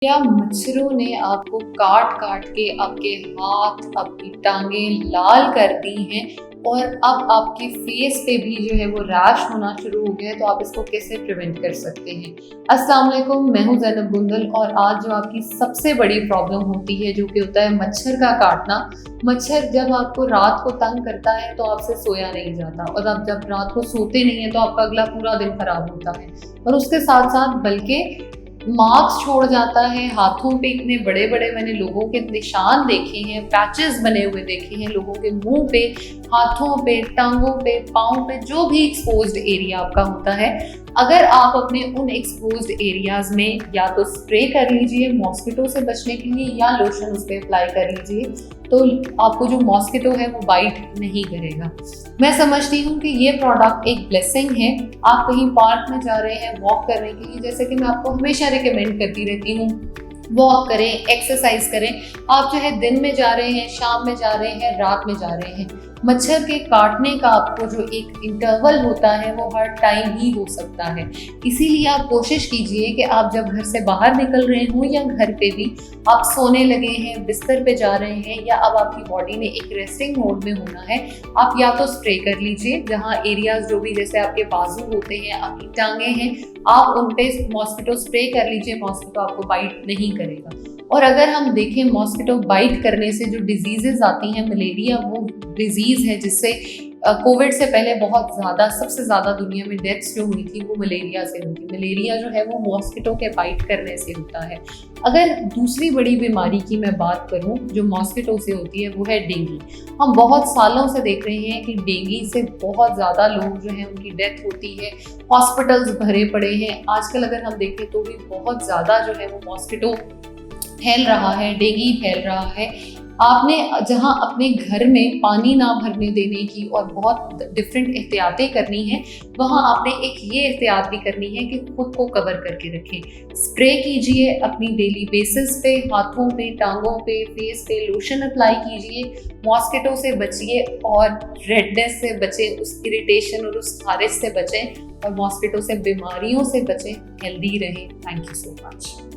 क्या मच्छरों ने आपको काट काट के आपके हाथ, आपकी टांगें लाल कर दी हैं और अब आपके फेस पे भी जो है वो रैश होना शुरू हो गया है, तो आप इसको कैसे प्रिवेंट कर सकते हैं? अस्सलाम वालेकुम, मैं हूं ज़ैनब बुंदल और आज जो आपकी सबसे बड़ी प्रॉब्लम होती है जो कि होता है मच्छर का काटना। मच्छर जब आपको रात को तंग करता है तो आपसे सोया नहीं जाता और आप जब रात को सोते नहीं हैं तो आपका अगला पूरा दिन खराब होता है और उसके साथ साथ बल्कि मार्क्स छोड़ जाता है हाथों पे। इतने बड़े बड़े मैंने लोगों के निशान देखे हैं, पैचेस बने हुए देखे हैं लोगों के मुंह पे, हाथों पे, टांगों पे, पाँव पे, जो भी एक्सपोज्ड एरिया आपका होता है। अगर आप अपने उन एक्सपोज्ड एरियाज में या तो स्प्रे कर लीजिए मॉस्किटो से बचने के लिए या लोशन उस पर अप्लाई कर लीजिए, तो आपको जो मॉस्किटो है वो बाइट नहीं करेगा। मैं समझती हूँ कि ये प्रोडक्ट एक ब्लेसिंग है। आप कहीं पार्क में जा रहे हैं वॉक करने के लिए, जैसे कि मैं आपको हमेशा रिकमेंड करती रहती हूँ, वॉक करें, एक्सरसाइज करें। आप चाहे दिन में जा रहे हैं, शाम में जा रहे हैं, रात में जा रहे हैं, मच्छर के काटने का आपको जो एक इंटरवल होता है वो हर टाइम ही हो सकता है। इसीलिए आप कोशिश कीजिए कि आप जब घर से बाहर निकल रहे हो या घर पे भी आप सोने लगे हैं, बिस्तर पे जा रहे हैं या अब आपकी बॉडी ने एक रेस्टिंग मोड में होना है, आप या तो स्प्रे कर लीजिए जहाँ एरियाज जो भी, जैसे आपके बाजू होते हैं, आपकी टांगे हैं, आप उन पे मॉस्किटो स्प्रे कर लीजिए। मॉस्किटो आपको बाइट नहीं करेगा। और अगर हम देखें मॉस्किटो बाइट करने से जो डिजीजेज आती हैं, मलेरिया वो डिजीज़ है जिससे कोविड से पहले बहुत ज़्यादा, सबसे ज़्यादा दुनिया में डेथ्स जो हुई थी वो मलेरिया से हुई थी। मलेरिया जो है वो मॉस्किटो के बाइट करने से होता है। अगर दूसरी बड़ी बीमारी की मैं बात करूं जो मॉस्किटो से होती है वो है डेंगू। हम बहुत सालों से देख रहे हैं कि डेंगू से बहुत ज़्यादा लोग जो हैं उनकी डेथ होती है, हॉस्पिटल्स भरे पड़े हैं। आजकल अगर हम देखें तो भी बहुत ज़्यादा जो है वो मॉस्किटो फैल रहा है, डेंगू फैल रहा है। आपने जहां अपने घर में पानी ना भरने देने की और बहुत डिफरेंट एहतियातें करनी है, वहां आपने एक ये एहतियात भी करनी है कि खुद को कवर करके रखें। स्प्रे कीजिए अपनी डेली बेसिस पे, हाथों पे, टांगों पे, फेस पे लोशन अप्लाई कीजिए। मॉस्किटो से बचिए और रेडनेस से बचें, उस इरिटेशन और उस खारिश से बचें और मॉस्किटो से बीमारियों से बचें। हेल्दी रहें। Thank you so much.